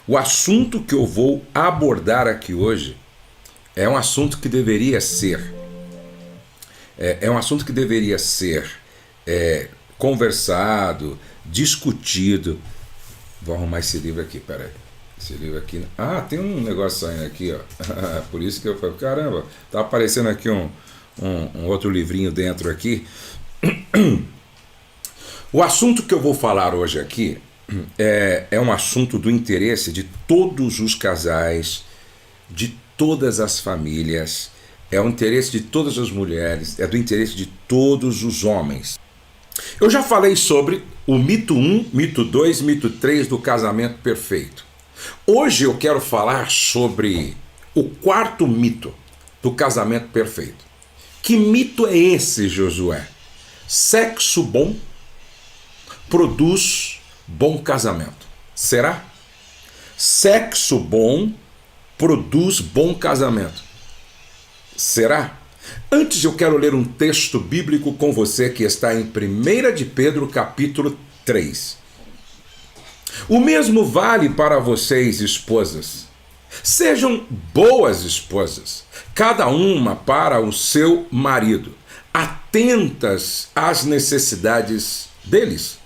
O assunto que eu vou abordar aqui hoje é um assunto que deveria ser conversado, discutido. Vou arrumar esse livro aqui, peraí. Esse livro aqui. Ah, tem um negócio saindo aqui, ó. Por isso que eu falei, caramba, tá aparecendo aqui um outro livrinho dentro aqui. O assunto que eu vou falar hoje aqui é um assunto do interesse de todos os casais, de todas as famílias, é o interesse de todas as mulheres, é do interesse de todos os homens. Eu já falei sobre o mito 1, mito 2, mito 3 do casamento perfeito. Hoje eu quero falar sobre o quarto mito do casamento perfeito. Que mito é esse, Josué? Sexo bom produz bom casamento. Será? Sexo bom produz bom casamento. Será? Antes eu quero ler um texto bíblico com você que está em 1 de Pedro, capítulo 3. O mesmo vale para vocês, esposas. Sejam boas esposas, cada uma para o seu marido, atentas às necessidades deles.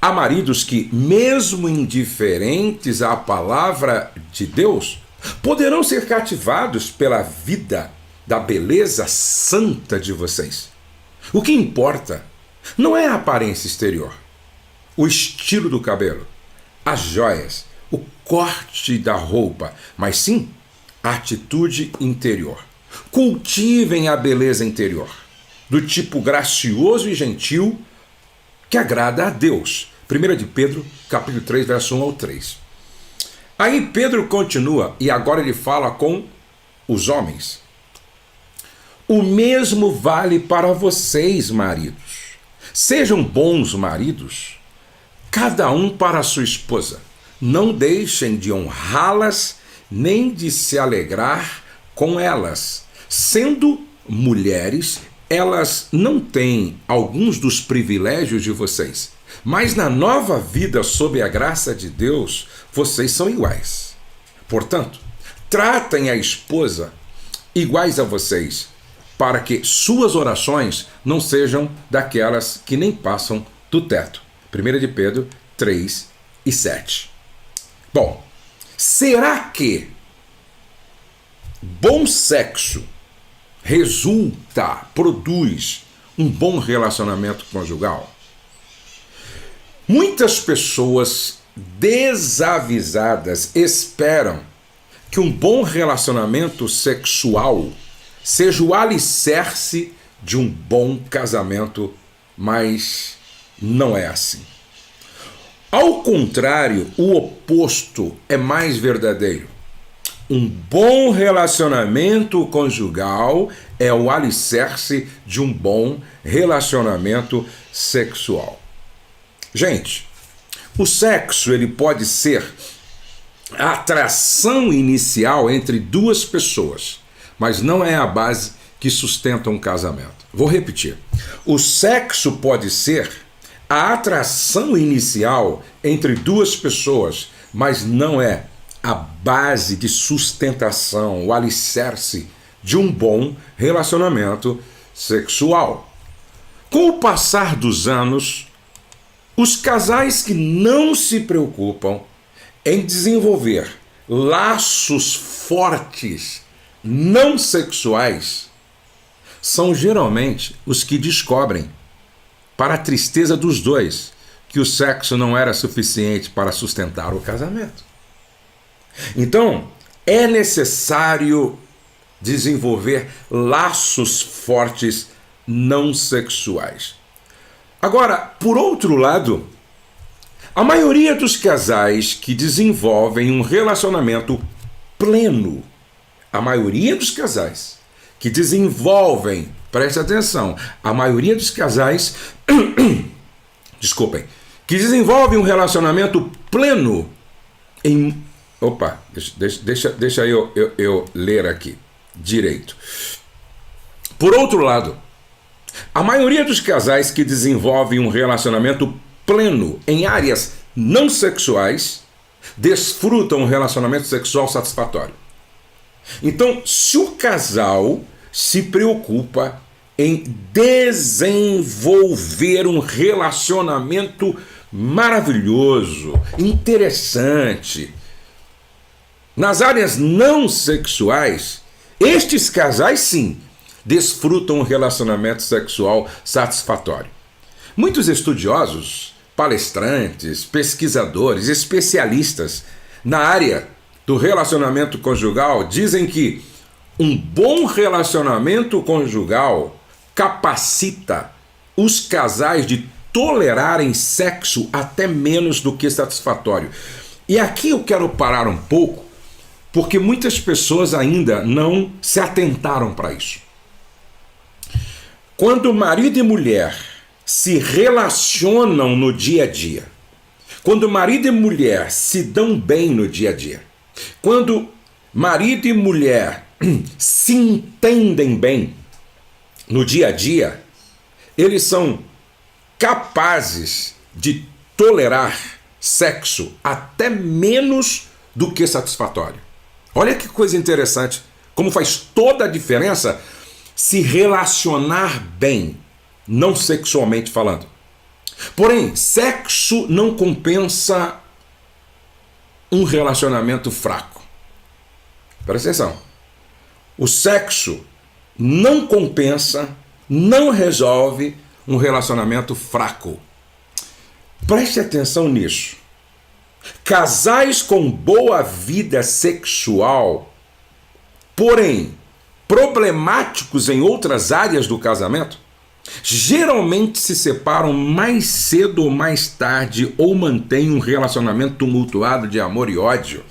Há maridos que, mesmo indiferentes à palavra de Deus, poderão ser cativados pela vida da beleza santa de vocês. O que importa não é a aparência exterior, o estilo do cabelo, as joias, o corte da roupa, mas sim a atitude interior. Cultivem a beleza interior, do tipo gracioso e gentil que agrada a Deus. 1 de Pedro, capítulo 3, verso 1 ao 3. Aí Pedro continua e agora ele fala com os homens. O mesmo vale para vocês, maridos. Sejam bons maridos, cada um para a sua esposa. Não deixem de honrá-las, nem de se alegrar com elas. Sendo mulheres, elas não têm alguns dos privilégios de vocês, mas na nova vida sob a graça de Deus, vocês são iguais. Portanto, tratem a esposa iguais a vocês, para que suas orações não sejam daquelas que nem passam do teto. 1 de Pedro 3 e 7. Bom, será que bom sexo produz um bom relacionamento conjugal? Muitas pessoas desavisadas esperam que um bom relacionamento sexual seja o alicerce de um bom casamento, mas não é assim. Ao contrário, o oposto é mais verdadeiro. Um bom relacionamento conjugal é o alicerce de um bom relacionamento sexual. Gente, o sexo ele pode ser a atração inicial entre duas pessoas, mas não é a base que sustenta um casamento. Vou repetir. O sexo pode ser a atração inicial entre duas pessoas, mas não é a base de sustentação, o alicerce de um bom relacionamento sexual. Com o passar dos anos, os casais que não se preocupam em desenvolver laços fortes, não sexuais, são geralmente os que descobrem, para a tristeza dos dois, que o sexo não era suficiente para sustentar o casamento. Então, é necessário desenvolver laços fortes não sexuais. Agora, por outro lado, a maioria dos casais que desenvolvem um relacionamento pleno, a maioria dos casais que desenvolvem, preste atenção, a maioria dos casais, desculpem, que desenvolvem um relacionamento pleno em... Opa, deixa eu ler aqui direito. Por outro lado, a maioria dos casais que desenvolvem um relacionamento pleno em áreas não sexuais desfrutam um relacionamento sexual satisfatório. Então, se o casal se preocupa em desenvolver um relacionamento maravilhoso, interessante, nas áreas não sexuais, estes casais sim desfrutam um relacionamento sexual satisfatório. Muitos estudiosos, palestrantes, pesquisadores, especialistas na área do relacionamento conjugal dizem que um bom relacionamento conjugal capacita os casais de tolerarem sexo até menos do que satisfatório. E aqui eu quero parar um pouco, porque muitas pessoas ainda não se atentaram para isso. Quando marido e mulher se relacionam no dia a dia, quando marido e mulher se dão bem no dia a dia, quando marido e mulher se entendem bem no dia a dia, eles são capazes de tolerar sexo até menos do que satisfatório. Olha que coisa interessante, como faz toda a diferença se relacionar bem, não sexualmente falando. Porém, sexo não compensa um relacionamento fraco. Presta atenção. O sexo não compensa, não resolve um relacionamento fraco. Preste atenção nisso. Casais com boa vida sexual, porém problemáticos em outras áreas do casamento, geralmente se separam mais cedo ou mais tarde ou mantêm um relacionamento tumultuado de amor e ódio.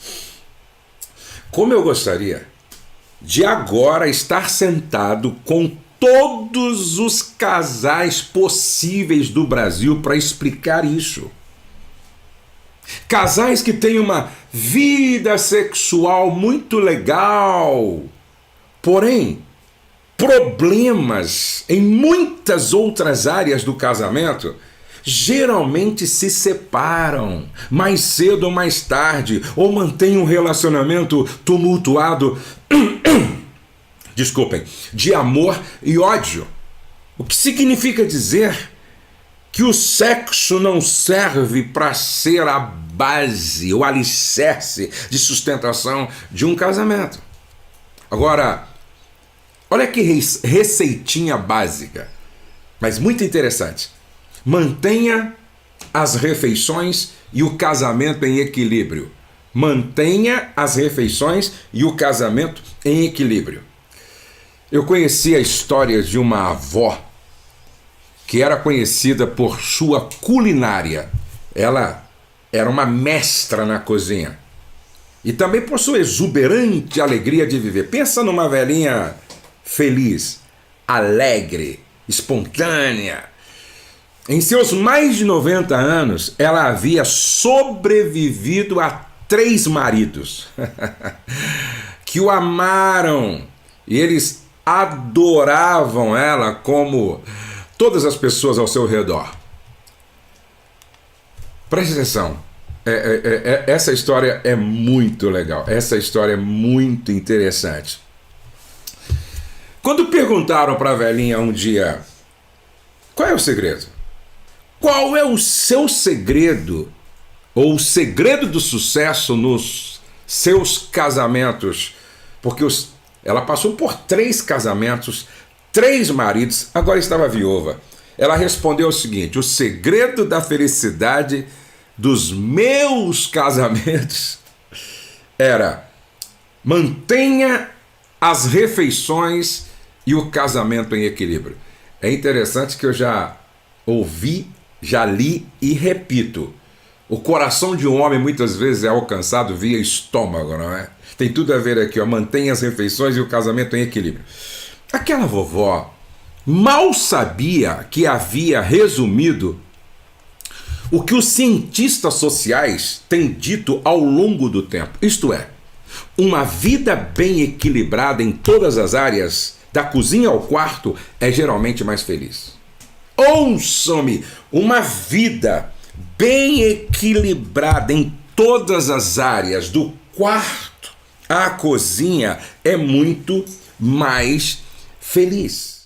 Como eu gostaria de agora estar sentado com todos os casais possíveis do Brasil para explicar isso. Casais que têm uma vida sexual muito legal, porém problemas em muitas outras áreas do casamento, geralmente se separam mais cedo ou mais tarde, ou mantêm um relacionamento tumultuado, desculpem, de amor e ódio. O que significa dizer que o sexo não serve para ser a base, o alicerce de sustentação de um casamento. Agora, olha que receitinha básica, mas muito interessante. Mantenha as refeições e o casamento em equilíbrio. Mantenha as refeições e o casamento em equilíbrio. Eu conheci a história de uma avó que era conhecida por sua culinária. Ela era uma mestra na cozinha. E também por sua exuberante alegria de viver. Pensa numa velhinha feliz, alegre, espontânea. Em seus mais de 90 anos, ela havia sobrevivido a 3 maridos que o amaram. E eles adoravam ela como todas as pessoas ao seu redor. Preste atenção, essa história é muito legal, essa história é muito interessante. Quando perguntaram para a velhinha um dia, qual é o segredo? Qual é o seu segredo, ou o segredo do sucesso nos seus casamentos? Porque ela passou por 3 casamentos, 3 maridos, agora estava viúva. Ela respondeu o seguinte: o segredo da felicidade dos meus casamentos era mantenha as refeições e o casamento em equilíbrio. É interessante que eu já ouvi, já li e repito. O coração de um homem muitas vezes é alcançado via estômago, não é? Tem tudo a ver aqui, ó. Mantenha as refeições e o casamento em equilíbrio. Aquela vovó mal sabia que havia resumido o que os cientistas sociais têm dito ao longo do tempo. Isto é, uma vida bem equilibrada em todas as áreas, da cozinha ao quarto, é geralmente mais feliz. Ouçam-me, uma vida bem equilibrada em todas as áreas, do quarto à cozinha, é muito mais feliz.